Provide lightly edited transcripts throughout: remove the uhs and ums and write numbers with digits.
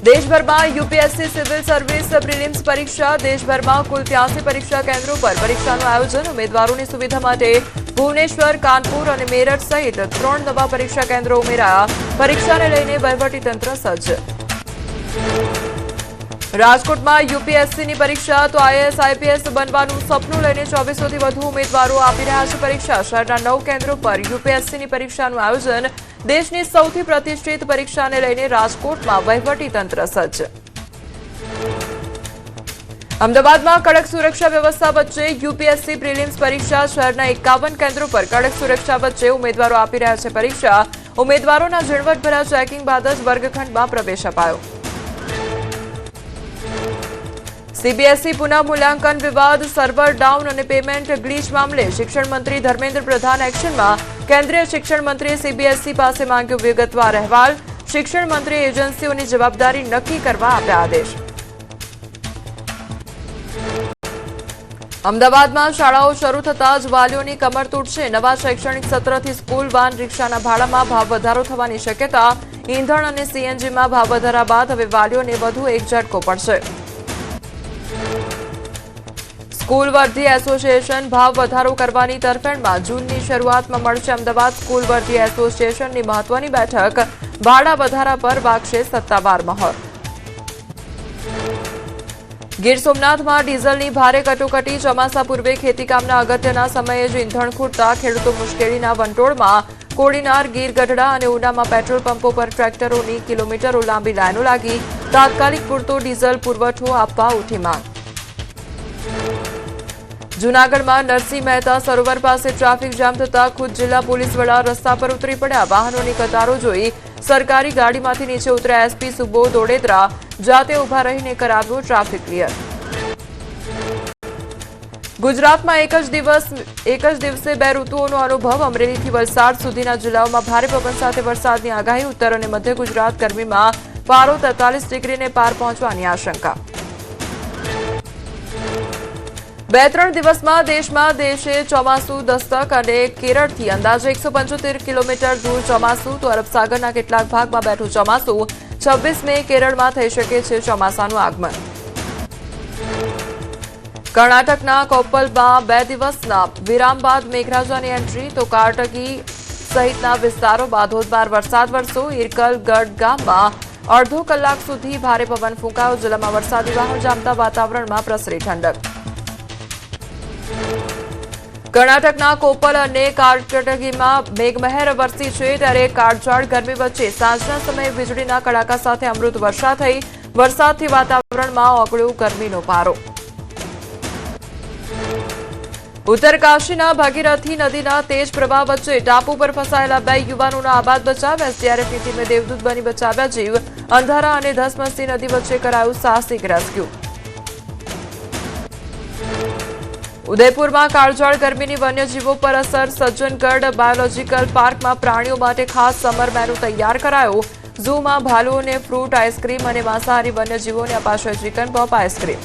देशभરમાં UPSC civil service prelims પરીક્ષા દેશભરમાં કુલ 83 પરીક્ષા કેન્દ્રો પર પરીક્ષાનું આયોજન ઉમેદવારોની સુવિધા માટે ભુવનેશ્વર, કાનપુર અને મેરઠ સહિત 3 નવા પરીક્ષા કેન્દ્રો ઉમેરાયા. પરીક્ષાને લઈને વહીવટીતંત્ર સજ્જ. રાજકોટમાં યુપીએસસીની પરીક્ષા તો આઈએએસ આઈપીએસ બનવાનું સપનું લઈને 2400થી વધુ ઉમેદવારો આપી રહ્યા છે પરીક્ષા. શહેરના 9 કેન્દ્રો પર યુપીએસસીની પરીક્ષાનું આયોજન. દેશની સૌથી પ્રતિષ્ઠિત પરીક્ષાને લઈને રાજકોટમાં વહીવટીતંત્ર સજ્જ. અમદાવાદમાં કડક સુરક્ષા વ્યવસ્થા વચ્ચે યુપીએસસી પ્રિલિમ્સ પરીક્ષા. શહેરના 51 કેન્દ્રો પર કડક સુરક્ષા વચ્ચે ઉમેદવારો આપી રહ્યા છે પરીક્ષા. ઉમેદવારોના ઝીણવટભર્યા ચેકિંગ બાદ જ વર્ગખંડમાં પ્રવેશ અપાયો. સીબીએસઈ પુનઃ મૂલ્યાંકન વિવાદ, સર્વર ડાઉન અને પેમેન્ટ ગ્લિચ મામલે શિક્ષણ મંત્રી ધર્મેન્દ્ર પ્રધાન એક્શનમાં. કેન્દ્રીય શિક્ષણ મંત્રીએ સીબીએસઈ પાસે માંગ્યો વિગતવાર અહેવાલ. શિક્ષણ મંત્રીએ એજન્સીઓની જવાબદારી નક્કી કરવા આપ્યા આદેશ. અમદાવાદમાં શાળાઓ શરૂ થતાં જ વાલીઓની કમર તૂટશે. નવા શૈક્ષણિક સત્રથી સ્કૂલ વાન રિક્ષાના ભાડામાં ભાવ વધારો થવાની શક્યતા. ઈંધણ અને સીએનજીમાં ભાવ વધારા બાદ હવે વાલીઓને વધુ એક ઝટકો પડશે. સ્કૂલ વર્ધી એસોસિએશન ભાવ વધારો કરવાની તરફેણમાં. જૂનની શરૂઆતમાં મળશે અમદાવાદ સ્કૂલ વર્ધી એસોસિએશનની મહત્વની બેઠક. ભાડા વધારા પર વાગશે સત્તાવાર મહોર. ગીર સોમનાથમાં ડીઝલની ભારે કટોકટી. ચોમાસા પૂર્વે ખેતીકામના અગત્યના સમયે જ ઈંધણ ખૂટતા ખેડૂતો મુશ્કેલીના વંટોળમાં. કોડીનાર, ગીર ગઢડા અને ઉનામાં પેટ્રોલ પંપો પર ટ્રેક્ટરોની કિલોમીટરો લાંબી લાઈનો લાગી. તાત્કાલિક પૂરતો ડીઝલ પુરવઠો આપવા ઉઠી માંગ. જૂનાગઢમાં નરસિંહ મહેતા સરોવર પાસે ટ્રાફિક જામ થતા ખુદ જિલ્લા પોલીસ વડા રસ્તા પર ઉતરી પડ્યા. વાહનોની કતારો જોઈ સરકારી ગાડીમાંથી નીચે ઉતર્યા એસપી સુબોધ ઓડેદરા. જાતે ઉભા રહીને કરાવ્યો ટ્રાફિક ક્લિયર. ગુજરાતમાં એક જ દિવસે 2 ઋતુઓનો અનુભવ. અમરેલીથી વલસાડ સુધીના જિલ્લાઓમાં ભારે પવન સાથે વરસાદની આગાહી. ઉત્તર અને મધ્ય ગુજરાત ગરમીમાં પારો 43 ડિગ્રીને પાર પહોંચવાની આશંકા. 2-3 દિવસમાં દેશે ચોમાસું દસ્તક અને કેરળથી અંદાજે 175 કિલોમીટર દૂર ચોમાસું. તો અરબ સાગરના કેટલાક ભાગમાં બેઠું ચોમાસું. 26 મે કેરળમાં થઈ શકે છે ચોમાસાનું આગમન. કર્ણાટકના કોપ્પલમાં 2 દિવસના વિરામ બાદ મેઘરાજાની એન્ટ્રી. તો કારટકી સહિતના વિસ્તારોમાં ધોધમાર વરસાદ વરસ્યો. ઇરકલ ગઢ ગામમાં અડધો કલાક સુધી ભારે પવન ફૂંકાયો. જિલ્લામાં વરસાદી વાહન જામતા વાતાવરણમાં પ્રસરી ઠંડક. કર્ણાટકના કોપ્પલ અને કારટકીમાં મેઘમહેર વરસી છે. ત્યારે કાળઝાળ ગરમી વચ્ચે સાંજના સમયે વીજળીના કડાકા સાથે અમૃત વર્ષા થઈ. વરસાદથી વાતાવરણમાં ઓગળ્યો ગરમીનો પારો. ઉત્તરકાશીના ભાગીરથી નદીના તેજ પ્રવાહ વચ્ચે ટાપુ પર ફસાયેલા 2 યુવાનોના આબાદ બચાવ. એસડીઆરએફની ટીમે દેવદૂત બની બચાવ્યા જીવ. અંધારા અને ધસમસતી નદી વચ્ચે કરાયું સાહસિક રેસ્ક્યુ. ઉદયપુરમાં કાળઝાળ ગરમીની વન્યજીવો પર અસર. સજ્જનગઢ બાયોલોજીકલ પાર્કમાં પ્રાણીઓ માટે ખાસ સમર મેનુ તૈયાર કરાયો. ઝૂમાં ભાલુઓને ફ્રૂટ આઈસ્ક્રીમ અને માંસાહારી વન્યજીવોને અપાશે ચિકન પોપ આઈસ્ક્રીમ.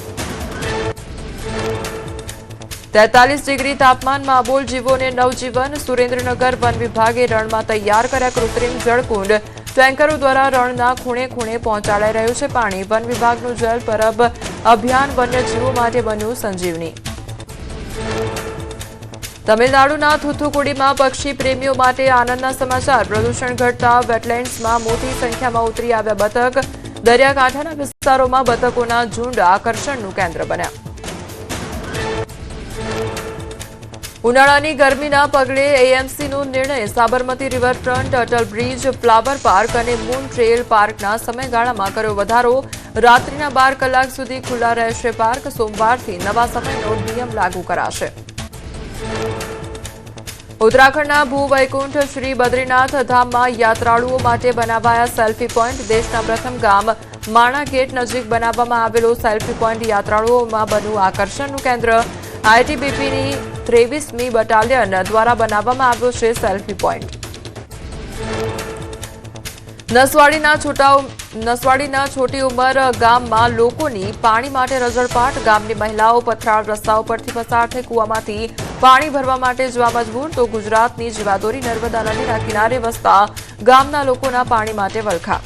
43 ડિગ્રી તાપમાનમાં અબોલ જીવોને નવજીવન. સુરેન્દ્રનગર વન વિભાગે રણમાં તૈયાર કર્યા કૃત્રિમ જળકુંડ. ટેન્કરો દ્વારા રણના ખૂણે ખૂણે પહોંચાડાઈ રહ્યું છે પાણી. વન વિભાગનું જલ પરબ અભિયાન વન્યજીવો માટે બન્યું સંજીવની. તમિલનાડુના થુથુકુડીમાં પક્ષી પ્રેમીઓ માટે આનંદના સમાચાર. પ્રદૂષણ ઘટતા વેટલેન્ડ્સમાં મોટી સંખ્યામાં ઉતરી આવ્યા બતક. દરિયાકાંઠાના વિસ્તારોમાં બતકોના ઝુંડ આકર્ષણનું કેન્દ્ર બન્યા. ઉનાળાની ગરમીના પગલે એએમસીનો નિર્ણય. Sabarmati riverfront, Atal bridge, flower park અને મૂન ટ્રેલ પાર્કના સમયગાળામાં કર્યો વધારો. રાત્રિના 12 કલાક સુધી ખુલ્લા રહેશે પાર્ક. સોમવારથી નવા સમયનો નિયમ લાગુ કરાશે. ઉત્તરાખંડના ભૂવૈકુંઠ શ્રી બદ્રીનાથ ધામમાં યાત્રાળુઓ માટે બનાવાયા સેલ્ફી પોઈન્ટ. દેશના પ્રથમ ગામ માણા ગેટ નજીક બનાવવામાં આવેલો સેલ્ફી પોઈન્ટ યાત્રાળુઓમાં બન્યું આકર્ષણનું કેન્દ્ર. આઈટીબીપીની 23મી બટાલિયન દ્વારા બનાવવામાં આવ્યો છે સેલ્ફી પોઈન્ટ. નસવાડીના છોટી ઉંમર ગામમાં લોકોની પાણી માટે રઝળપાટ. ગામની મહિલાઓ પથરાળ રસ્તાઓ પરથી પસાર થઈ કૂવામાંથી પાણી ભરવા માટે જવા મજબૂર. તો ગુજરાતની જીવાદોરી નર્મદા નદીના કિનારે વસતા ગામના લોકોના પાણી માટે વલખા.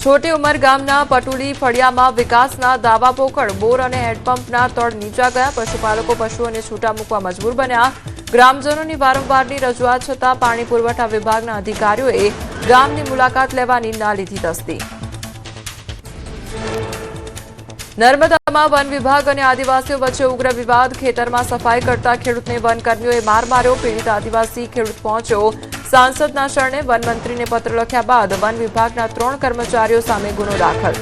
છોટી ઉંમર ગામના પટુલી ફળિયામાં વિકાસના દાવા પોકળ બોર અને હેન્ડપંપના તળ નીચા ગયા. પશુપાલકો પશુઓને છૂટા મૂકવા મજબૂર બન્યા. ગ્રામજનોની વારંવારની રજૂઆત છતાં પાણી પુરવઠા વિભાગના અધિકારીઓએ ગામની મુલાકાત લેવાની ના લીધી તસ્દી. નર્મદામાં વન વિભાગ અને આદિવાસીઓ વચ્ચે ઉગ્ર વિવાદ. ખેતરમાં સફાઈ કરતા ખેડૂતને વનકર્મીઓએ માર માર્યો. પીડિત આદિવાસી ખેડૂત પહોંચ્યો સાંસદના શરણે. વનમંત્રીને પત્ર લખ્યા બાદ વન વિભાગના 3 કર્મચારીઓ સામે ગુનો દાખલ.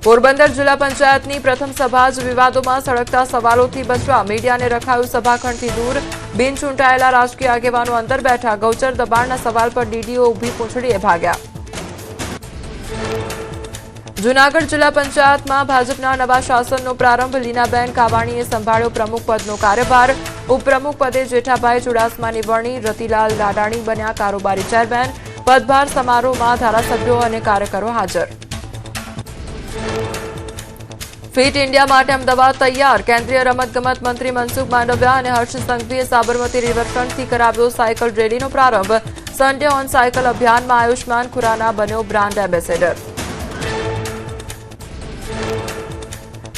પોરબંદર જિલ્લા પંચાયતની પ્રથમ સભા જ વિવાદોમાં સળગતા સવાલોથી બચવા મીડિયાને રખાયું સભાખંડથી દૂર. બિન ચૂંટાયેલા રાજકીય આગેવાનો અંદર બેઠા. ગૌચર દબાણના સવાલ પર ડીડીઓ ઊભી પૂંછડીએ ભાગ્યા. જૂનાગઢ જિલ્લા પંચાયતમાં ભાજપના નવા શાસનનો પ્રારંભ. લીનાબેન કાવાણીએ સંભાળ્યો પ્રમુખ પદનો કાર્યભાર. ઉપપ્રમુખ પદે જેઠાભાઈ ચુડાસમાની વરણી. રતિલાલ લાડાણી બન્યા કારોબારી ચેરમેન. પદભાર સમારોહમાં ધારાસભ્યો અને કાર્યકરો હાજર. ફિટ ઇન્ડિયા માટે અમદાવાદ તૈયાર. કેન્દ્રીય રમતગમત મંત્રી મનસુખ માંડવિયા અને હર્ષ સંઘવીએ સાબરમતી રિવરફ્રન્ટથી કરાવ્યો સાયકલ રેલીનો પ્રારંભ. સન્ડે ઓન સાયકલ અભિયાનમાં આયુષ્માન ખુરાના બન્યો બ્રાન્ડ એમ્બેસેડર.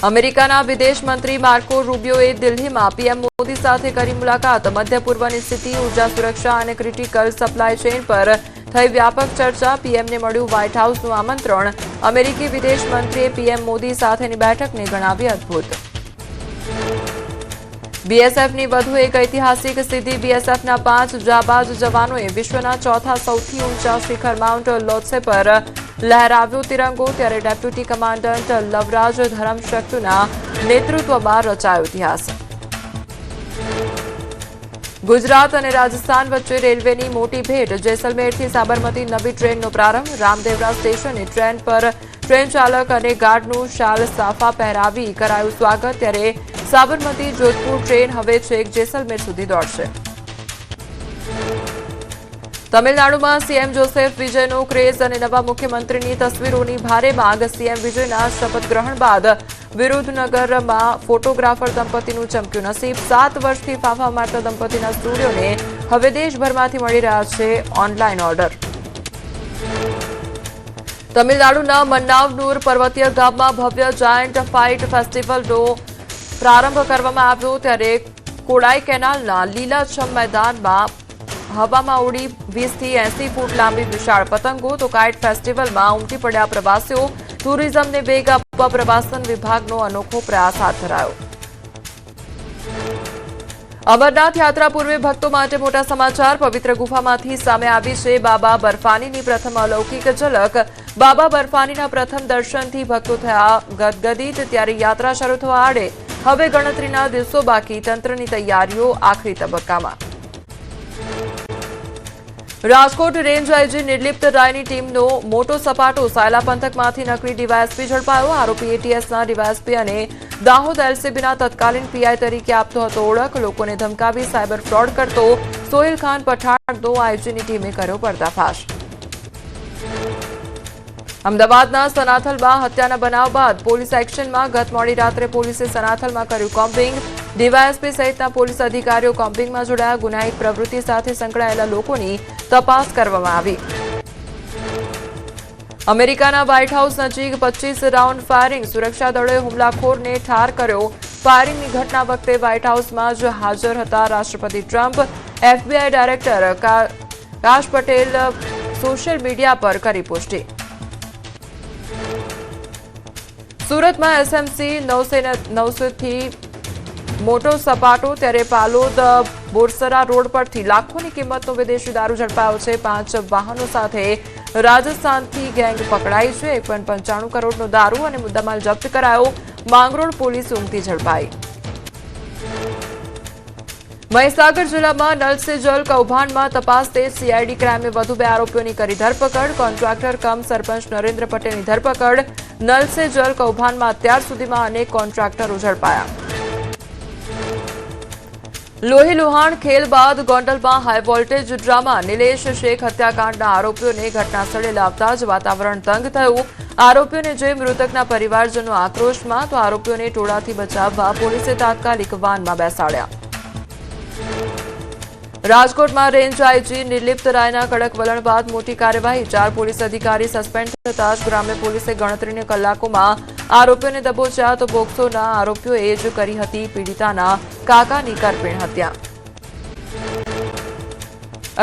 અમેરિકાના વિદેશ મંત્રી માર્કો રૂબિયોએ દિલ્હીમાં પીએમ મોદી સાથે કરી મુલાકાત. મધ્ય પૂર્વની સ્થિતિ, ઉર્જા સુરક્ષા અને ક્રિટિકલ સપ્લાય ચેઇન પર થઈ વ્યાપક ચર્ચા. પીએમને મળ્યું વ્હાઇટ હાઉસનું આમંત્રણ. અમેરિકી વિદેશ મંત્રીએ પીએમ મોદી સાથેની બેઠકને ગણાવી અદભુત. બીએસએફની વધુ એક ઐતિહાસિક સિદ્ધિ. બીએસએફના 5 જાબાઝ જવાનોએ વિશ્વના ચોથા સૌથી ઊંચા શિખર માઉન્ટ લોત્સે પર લહેરાવ્યો તિરંગો. ત્યારે ડેપ્યુટી કમાન્ડન્ટ લવરાજ ધરમશક્તુના નેતૃત્વમાં રચાયો ઇતિહાસ. ગુજરાત અને રાજસ્થાન વચ્ચે રેલવેની મોટી ભેટ. જેસલમેરથી સાબરમતી નવી ટ્રેનનો પ્રારંભ. રામદેવરા સ્ટેશને ટ્રેન પર ટ્રેન ચાલક અને ગાર્ડનું શાલ સાફા પહેરાવી કરાયું સ્વાગત. ત્યારે સાબરમતી જોધપુર ટ્રેન હવે છેક જેસલમેર સુધી દોડશે. તમિલનાડુમાં સીએમ જોસેફ વિજયનો ક્રેઝ અને નવા મુખ્યમંત્રીની તસવીરોની ભારે માંગ. સીએમ વિજયના શપથ ગ્રહણ બાદ વિરુધનગરમાં ફોટોગ્રાફર દંપતીનું ચમક્યું નસીબ. 7 વર્ષથી ફાંફા મારતા દંપતીના સ્ટુડિયોને હવે દેશભરમાંથી મળી રહ્યા છે ઓનલાઈન ઓર્ડર. તમિલનાડુના મન્નાવનુર પર્વતીય ગામમાં ભવ્ય જાયન્ટ ફાઇટ ફેસ્ટિવલનો પ્રારંભ કરવામાં આવ્યો. ત્યારે કોડાઈ કેનાલના લીલાછમ મેદાનમાં હવામાં ઉડી 20 થી 80 ફૂટ લાંબી વિશાળ પતંગો. તો કાઇટ ફેસ્ટિવલમાં ઉમટી પડ્યા પ્રવાસીઓ. ટુરિઝમને વેગ આપવા પ્રવાસન વિભાગનો અનોખો પ્રયાસ હાથ ધરાયો. અમરનાથ યાત્રા પૂર્વે ભક્તો માટે મોટા સમાચાર. પવિત્ર ગુફામાંથી સામે આવી છે બાબા બર્ફાનીની પ્રથમ અલૌકિક ઝલક. બાબા બર્ફાનીના પ્રથમ દર્શનથી ભક્તો થયા ગદગદિત. ત્યારે યાત્રા શરૂ થવા આડે હવે ગણતરીના દિવસો બાકી. તંત્રની તૈયારીઓ આખરી તબક્કામાં. રાજકોટ રેન્જ આઈજી નિર્લિપ્ત રાયની ટીમનો મોટો સપાટો. સાયલા પંથકમાંથી નકલી ડીવાયએસપી ઝડપાયો. આરોપી એટીએસના ડીવાયએસપી અને દાહોદ એલસીબીના તત્કાલીન પીઆઈ તરીકે આપતો હતો ઓળખ. લોકોને ધમકાવી સાયબર ફ્રોડ કરતો સોહેલ ખાન પઠાણનો આઈજીની ટીમે કર્યો પર્દાફાશ. અમદાવાદના સનાથલમાં હત્યાના બનાવ બાદ પોલીસ એક્શનમાં. ગત મોડી રાત્રે પોલીસે સનાથલમાં કર્યું કોમ્બિંગ. ડીવાયએસપી સહિતના પોલીસ અધિકારીઓ કોમ્બિંગમાં જોડાયા. ગુનાહિત પ્રવૃત્તિ સાથે સંકળાયેલા લોકોની તપાસ કરવામાં આવી. અમેરિકાના વ્હાઇટ હાઉસ નજીક 25 રાઉન્ડ ફાયરિંગ. સુરક્ષા દળોએ હુમલાખોરને ઠાર કર્યો. ફાયરિંગની ઘટના વખતે વ્હાઇટ હાઉસમાં જ હાજર હતા રાષ્ટ્રપતિ Trump. FBI director Kash Patel social media પર કરી પુષ્ટિ. સુરતમાં એસએમસી 900 થી મોટો સપાટો. ત્યારે પાલોદ બોરસરા રોડ પરથી લાખોની કિંમતનો વિદેશી દારૂ ઝડપાયો છે. 5 વાહનો સાથે રાજસ્થાનથી ગેંગ પકડાઈ છે. 1.95 કરોડનો દારૂ અને મુદ્દામાલ જપ્ત કરાયો. માંગરોળ પોલીસ ઊંઘતી ઝડપાઈ. મહીસાગર જિલ્લામાં નલ સે જલ કૌભાંડમાં તપાસ તેજ. સીઆઈડી ક્રાઇમે વધુ 2 આરોપીઓની કરી ધરપકડ. કોન્ટ્રાક્ટર કમ સરપંચ નરેન્દ્ર પટેલની ધરપકડ. નલ સે જલ કૌભાંડમાં અત્યાર સુધીમાં અનેક કોન્ટ્રાક્ટરો ઝડપાયા. લોહી લુહાણ ખેલ બાદ ગોંડલમાં high voltage drama. Nilesh Shaikh હત્યાકાંડના આરોપીઓને ઘટનાસ્થળે લાવતા જ વાતાવરણ તંગ થયું. આરોપીઓને જોઈ મૃતકના પરિવારજનો આક્રોશમાં. તો આરોપીઓને ટોળાથી બચાવવા પોલીસે તાત્કાલિક વાનમાં બેસાડ્યા. રાજકોટમાં રેન્જ આઈજી નિર્લિપ્ત રાયના કડક વલણ બાદ મોટી કાર્યવાહી 4 પોલીસ અધિકારી સસ્પેન્ડ થતાં જ ગ્રામ્ય પોલીસે ગણતરીની કલાકોમાં આરોપીઓને દબોચ્યા તો પોક્સોના આરોપીઓએ જ કરી હતી પીડિતાના કાકાની કરપીણ હત્યા।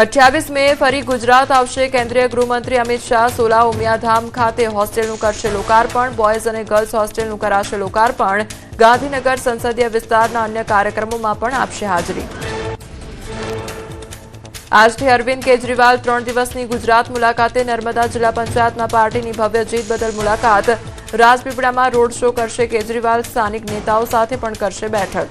28 મે ફરી ગુજરાત આવશે કેન્દ્રીય ગૃહમંત્રી અમિત શાહ। સોલા ઉમિયાધામ ખાતે હોસ્ટેલનું કરશે લોકાર્પણ। બોયઝ અને ગર્લ્સ હોસ્ટેલનું કરાશે લોકાર્પણ। ગાંધીનગર સંસદીય વિસ્તારના અન્ય કાર્યક્રમોમાં પણ આપશે હાજરી। આજથી અરવિંદ કેજરીવાલ 3 દિવસની ગુજરાત મુલાકાતે। નર્મદા જિલ્લા પંચાયતમાં પાર્ટીની ભવ્ય જીત બદલ મુલાકાત। રાજપીપળામાં રોડ શો કરશે કેજરીવાલ। સ્થાનિક નેતાઓ સાથે પણ કરશે બેઠક।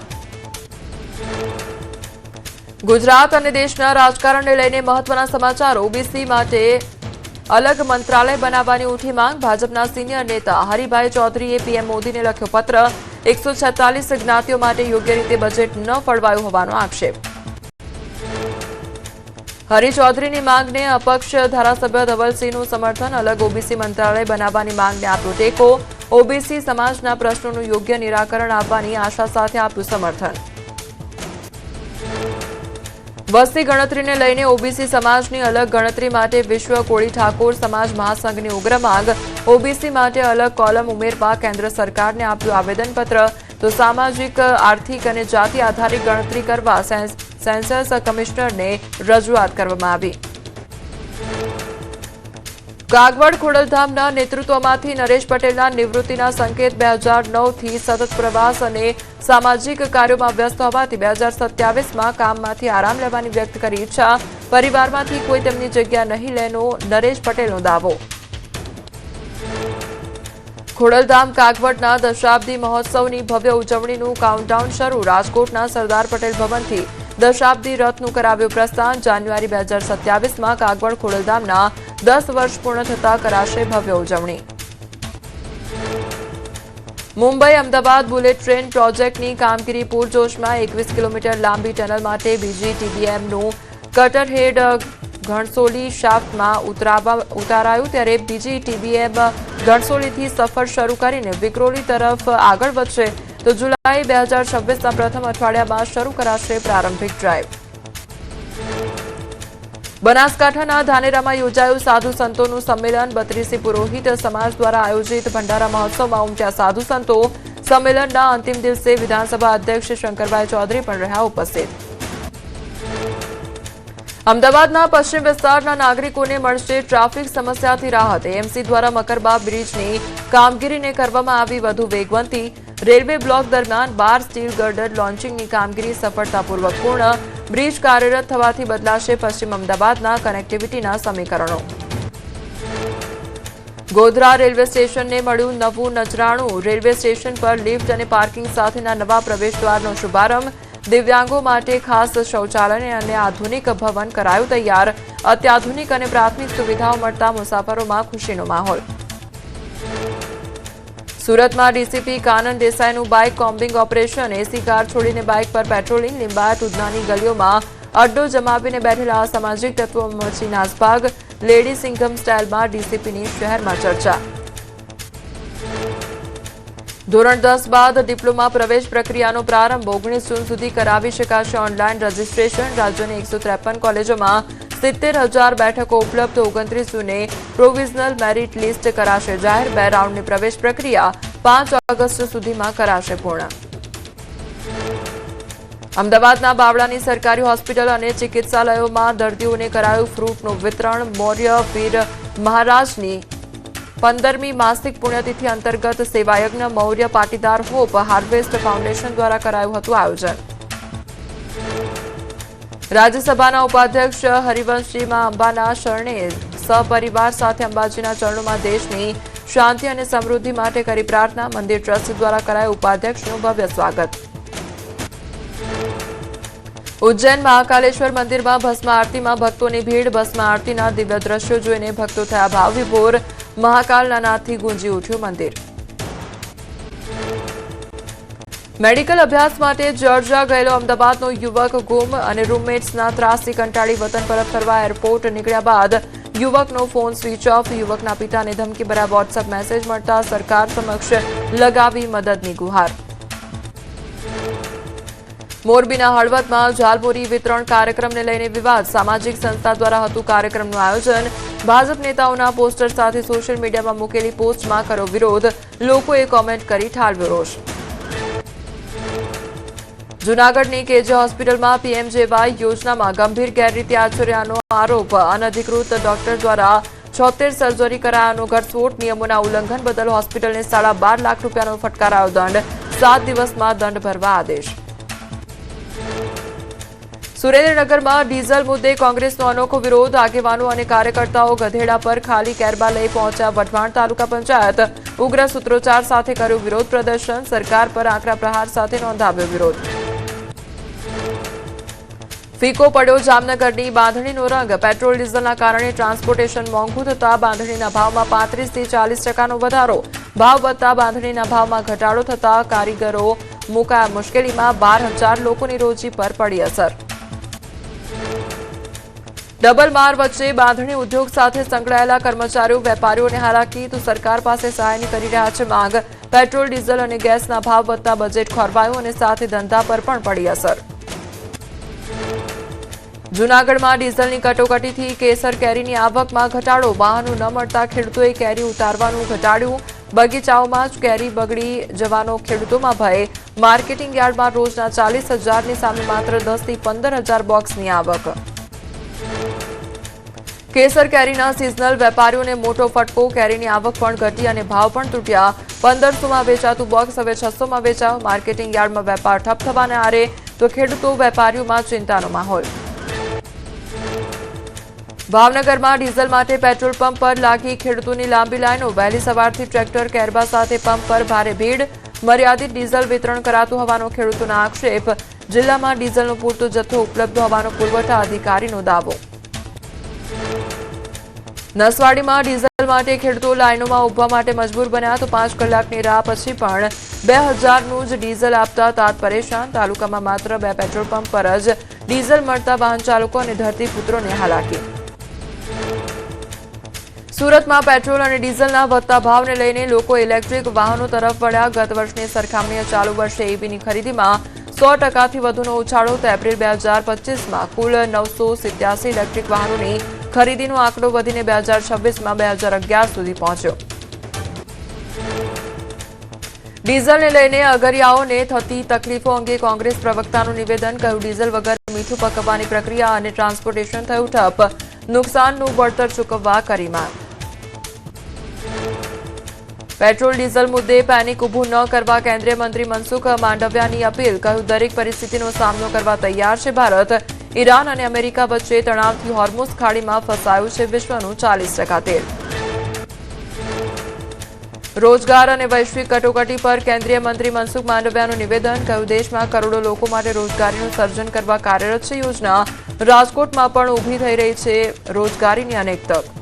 ગુજરાત અને દેશના રાજકારણને લઈને મહત્વના સમાચાર। ઓબીસી માટે અલગ મંત્રાલય બનાવવાની ઉઠી માંગ। ભાજપના સિનિયર નેતા હરિભાઈ ચૌધરીએ પીએમ મોદીને લખ્યો પત્ર। 146 જ્ઞાતિઓ માટે યોગ્ય રીતે બજેટ ન ફળવાયું હોવાનો આક્ષેપ। હરિ ચૌધરીની માંગને અપક્ષ ધારાસભ્ય ધવલસિંહનું સમર્થન। અલગ ઓબીસી મંત્રાલય બનાવવાની માંગને આપ્યો ટેકો। ઓબીસી સમાજના પ્રશ્નોનું યોગ્ય નિરાકરણ આપવાની આશા સાથે આપ્યું સમર્થન। વસ્તી ગણતરીને લઈને ઓબીસી સમાજની અલગ ગણતરી માટે વિશ્વ કોળી ઠાકોર સમાજ મહાસંઘની ઉગ્ર માંગ। ઓબીસી માટે અલગ કોલમ ઉમેરવા કેન્દ્ર સરકારને આપ્યું આવેદનપત્ર। તો સામાજિક આર્થિક અને જાતિ આધારિત ગણતરી કરવા સેન્સસ કમિશનરને રજૂઆત કરવામાં આવી। કાગવડ ખોડલધામના નેતૃત્વમાંથી નરેશ પટેલના નિવૃત્તિના સંકેત। 2009થી સતત પ્રવાસ અને સામાજિક કાર્યોમાં વ્યસ્ત હોવાથી 2027માં કામમાંથી આરામ લેવાની વ્યક્ત કરી ઈચ્છા। પરિવારમાંથી કોઈ તેમની જગ્યા નહીં લેનો નરેશ પટેલનો દાવો। ખોડલધામ કાગવડના દશાબ્દી મહોત્સવની ભવ્ય ઉજવણીનું કાઉન્ટડાઉન શરૂ। રાજકોટના સરદાર પટેલ ભવનથી દશાબ્દી રથનું કરાવ્યું પ્રસ્થાન। જાન્યુઆરી 2027માં કાગવડ ખોડલધામના 10 વર્ષ પૂર્ણ થતા કરાશે ભવ્ય ઉજવણી। મુંબઈ અમદાવાદ બુલેટ ટ્રેન પ્રોજેક્ટની કામગીરી પૂરજોશમાં। 21 કિલોમીટર લાંબી ટનલ માટે બીજી ટીબીએમનું કટરહેડ ઘણસોલી શાફ્ટમાં ઉતારાયું। ત્યારે બીજી ટીબીએમ ઘણસોલીથી સફર શરૂ કરીને વિક્રોલી તરફ આગળ વધશે। તો જુલાઈ 2026ના પ્રથમ અઠવાડિયામાં શરૂ કરાશે પ્રારંભિક ડ્રાઈવ। બનાસકાંઠાના ધાનેરામાં યોજાયું સાધુ સંતોનું સંમેલન। 32 પુરોહિત સમાજ દ્વારા આયોજિત ભંડારા મહોત્સવમાં ઉમટ્યા સાધુ સંતો। સંમેલનના અંતિમ દિવસે વિધાનસભા અધ્યક્ષ શંકરભાઈ ચૌધરી પણ રહ્યા ઉપસ્થિત। અમદાવાદના પશ્ચિમ વિસ્તારના નાગરિકોને મળશે ટ્રાફિક સમસ્યાથી રાહત। એએમસી દ્વારા મકરબા બ્રિજની કામગીરીને કરવામાં આવી વધુ વેગવંતી। રેલવે બ્લોક દરમિયાન 12 સ્ટીલ ગર્ડર લોન્ચિંગની કામગીરી સફળતાપૂર્વક પૂર્ણ। બ્રિજ કાર્યરત થવાથી બદલાશે પશ્ચિમ અમદાવાદના કનેક્ટિવિટીના સમીકરણો। ગોધરા રેલવે સ્ટેશનને મળ્યું નવું નજરાણું। રેલવે સ્ટેશન પર લિફ્ટ અને પાર્કિંગ સાથેના નવા પ્રવેશદ્વારનો શુભારંભ। દિવ્યાંગો માટે ખાસ શૌચાલય અને આધુનિક ભવન કરાયું તૈયાર। અત્યાધુનિક અને પ્રાથમિક સુવિધાઓ મળતા મુસાફરોમાં ખુશીનો માહોલ। સુરતમાં ડીસીપી કાનન દેસાઈનું bike combing operation. AC car છોડીને બાઇક પર પેટ્રોલિંગ। લિંબાયત ઉધનાની ગલીઓમાં અડ્ડો જમાવીને બેઠેલા અસામાજિક તત્વો મચી નાસભાગ। લેડી સિંઘમ સ્ટાઇલમાં ડીસીપીની શહેરમાં ચર્ચા। ધોરણ 10 બાદ ડિપ્લોમા પ્રવેશ પ્રક્રિયાનો પ્રારંભ। 19 જૂન સુધી કરાવી શકાશે ઓનલાઈન રજીસ્ટ્રેશન। રાજ્યની 153 કોલેજોમાં 70,000 બેઠકો ઉપલબ્ધ। 29 જૂને પ્રોવિઝનલ મેરિટ લિસ્ટ કરાશે જાહેર। 2 રાઉન્ડની પ્રવેશ પ્રક્રિયા 5 ઓગસ્ટ સુધીમાં કરાશે પૂર્ણ। અમદાવાદના બાવળાની સરકારી હોસ્પિટલ અને ચિકિત્સાલયોમાં દર્દીઓને કરાયું ફ્રૂટનું વિતરણ। મૌર્ય વીર મહારાજની 15મી માસિક પુણ્યતિથિ અંતર્ગત સેવાયજ્ઞ। Maurya Patidar hope harvest foundation દ્વારા કરાયું હતું આયોજન। રાજ્યસભાના ઉપાધ્યક્ષ હરિવંશજી માં અંબાના શરણે સપરિવાર સાથે અંબાજીના ચરણોમાં દેશની શાંતિ અને સમૃદ્ધિ માટે કરી પ્રાર્થના। મંદિર ટ્રસ્ટ દ્વારા કરાયું ઉપાધ્યક્ષનું ભવ્ય સ્વાગત। ઉજ્જૈન મહાકાલેશ્વર મંદિરમાં ભસ્મ આરતીમાં ભક્તોની ભીડ। ભસ્મ આરતીના દિવ્ય દ્રશ્યો જોઈને ભક્તો થયા ભાવ વિભોર। મહાકાલના નાદથી ગુંજી ઉઠ્યું મંદિર। મેડિકલ અભ્યાસ માટે જોર્જિયા ગયેલો અમદાવાદનો યુવક ગુમ અને રૂમમેટ્સના ત્રાસથી કંટાળી વતન પરત ફરવા એરપોર્ટ નીકળ્યા બાદ યુવકનો ફોન સ્વિચ ઓફ। યુવકના પિતાને ધમકીભર્યા વોટ્સએપ મેસેજ મળતા સરકાર સમક્ષ લગાવી મદદની ગુહાર। મોરબીના હળવદમાં ઝાલમુરી વિતરણ કાર્યક્રમને લઈને વિવાદ. સામાજિક સંસ્થા દ્વારા હતું કાર્યક્રમનું આયોજન. ભાજપ નેતાઓના પોસ્ટર સાથે સોશિયલ મીડિયામાં મૂકેલી પોસ્ટમાં કર્યો વિરોધ. લોકોએ કોમેન્ટ કરી ઠાલવ્યો રોષ. જૂનાગઢની કેજે હોસ્પિટલમાં પીએમજેવાય યોજનામાં ગંભીર ગેરરીતિ આચર્યાનો આરોપ. અનધિકૃત ડોક્ટર દ્વારા 76 સર્જરી કરાયાનો ઘટસ્ફોટ. નિયમોના ઉલ્લંઘન બદલ હોસ્પિટલને ₹12.5 લાખ રૂપિયાનો ફટકારાયો દંડ. 7 દિવસમાં દંડ ભરવા આદેશ. સુરેન્દ્રનગરમાં ડીઝલ મુદ્દે કોંગ્રેસનો અનોખો વિરોધ. આગેવાનો અને કાર્યકર્તાઓ ગધેડા પર ખાલી કેરબા લઈ પહોંચ્યા વઢવાણ તાલુકા પંચાયત. ઉગ્ર સૂત્રોચ્ચાર સાથે કર્યું વિરોધ પ્રદર્શન. સરકાર પર આકરા પ્રહાર સાથે નોંધાવ્યો વિરોધ. ફીકો પડ્યો જામનગરની બાંધણીનો રંગ. પેટ્રોલ ડીઝલના કારણે ટ્રાન્સપોર્ટેશન મોંઘું થતા બાંધણીના ભાવમાં 35 થી 40% વધારો. ભાવ વધતા બાંધણીના ભાવમાં ઘટાડો થતા કારીગરો મુકાયા મુશ્કેલીમાં. 12,000 લોકોની રોજી પર પડી અસર. ડબલ માર વચ્ચે બાંધણી ઉદ્યોગ સાથે સંકળાયેલા કર્મચારીઓ વેપારીઓને હાલાકી તો સરકાર પાસે સહાયની કરી રહ્યા છે માંગ. પેટ્રોલ ડીઝલ અને ગેસના ભાવ વધતા બજેટ ખોરવાયું અને સાથે ધંધા પર પણ પડી અસર. જૂનાગઢમાં ડીઝલની કટોકટીથી કેસર કેરીની આવકમાં ઘટાડો. વાહનો ન મળતા ખેડૂતોએ કેરી ઉતારવાનું ઘટાડ્યું. બગીચાઓમાં જ કેરી બગડી જવાનો ખેડૂતોમાં ભય. માર્કેટિંગ યાર્ડમાં રોજના 40,000ની સામે માત્ર 10 થી 15,000 બોક્સની આવક. કેસર કેરીના સિઝનલ વેપારીઓને મોટો ફટકો. કેરીની આવક પણ ઘટી અને ભાવ પણ તૂટ્યા. 1500માં વેચાતું બોક્સ હવે 600માં વેચાયું. માર્કેટિંગ યાર્ડમાં વેપાર ઠપ થવાને આરે તો ખેડૂતો વેપારીઓમાં ચિંતાનો માહોલ. ભાવનગરમાં ડીઝલ માટે પેટ્રોલ પંપ પર લાગી ખેડૂતોની લાંબી લાઈનો. વહેલી સવારથી ટ્રેક્ટર કેરબા સાથે પંપ પર ભારે ભીડ. મર્યાદિત ડીઝલ વિતરણ કરાતું હોવાનો ખેડૂતોનો આક્ષેપ. જિલ્લામાં ડીઝલનો પૂરતો જથ્થો ઉપલબ્ધ હોવાનો પુરવઠા અધિકારીનો દાવો. નસવાડીમાં ડીઝલ માટે ખેડૂતો લાઈનોમાં ઉભા માટે મજબૂર બન્યા તો 5 કલાકની રાહ પછી પણ 2000નું જ ડીઝલ આપતા તાત પરેશાન. તાલુકામાં માત્ર 2 પેટ્રોલ પંપ પર જ ડીઝલ મળતા વાહન ચાલકો અને ધરતીપુત્રોને હાલાકી. સુરતમાં પેટ્રોલ અને ડીઝલના વધતા ભાવને લઈને લોકો ઇલેક્ટ્રિક વાહનો તરફ વળ્યા. ગત વર્ષની સરખામણીએ ચાલુ વર્ષે ઈવીની ખરીદીમાં 100%થી વધુનો ઉછાળો. તો એપ્રિલ 2025માં કુલ 987 ઇલેક્ટ્રિક વાહનોની ખરીદીનો આંકડો વધીને 2026માં 2011 સુધી પહોંચ્યો. ડીઝલને લઈને અગરિયાઓને થતી તકલીફો અંગે કોંગ્રેસ પ્રવક્તાનું નિવેદન. કહ્યું ડીઝલ વગર મીઠું પકવવાની પ્રક્રિયા અને ટ્રાન્સપોર્ટેશન થયું ઠપ. નુકસાનનું વળતર ચૂકવવા કરી માંગ. પેટ્રોલ ડીઝલ મુદ્દે પેનિક ઊભું ન કરવા કેન્દ્રીય મંત્રી મનસુખ માંડવિયાની અપીલ. કહ્યું દરેક પરિસ્થિતિનો સામનો કરવા તૈયાર છે ભારત. ઈરાન અને અમેરિકા વચ્ચે તણાવથી હોર્મુઝ ખાડીમાં ફસાયું છે વિશ્વનું 40% તેલ. રોજગાર અને વૈશ્વિક કટોકટી પર કેન્દ્રીય મંત્રી મનસુખ માંડવિયાનું નિવેદન. કહ્યું દેશમાં કરોડો લોકો માટે રોજગારીનું સર્જન કરવા કાર્યરત છે યોજના. રાજકોટમાં પણ ઊભી થઈ રહી છે રોજગારીની અનેક તક.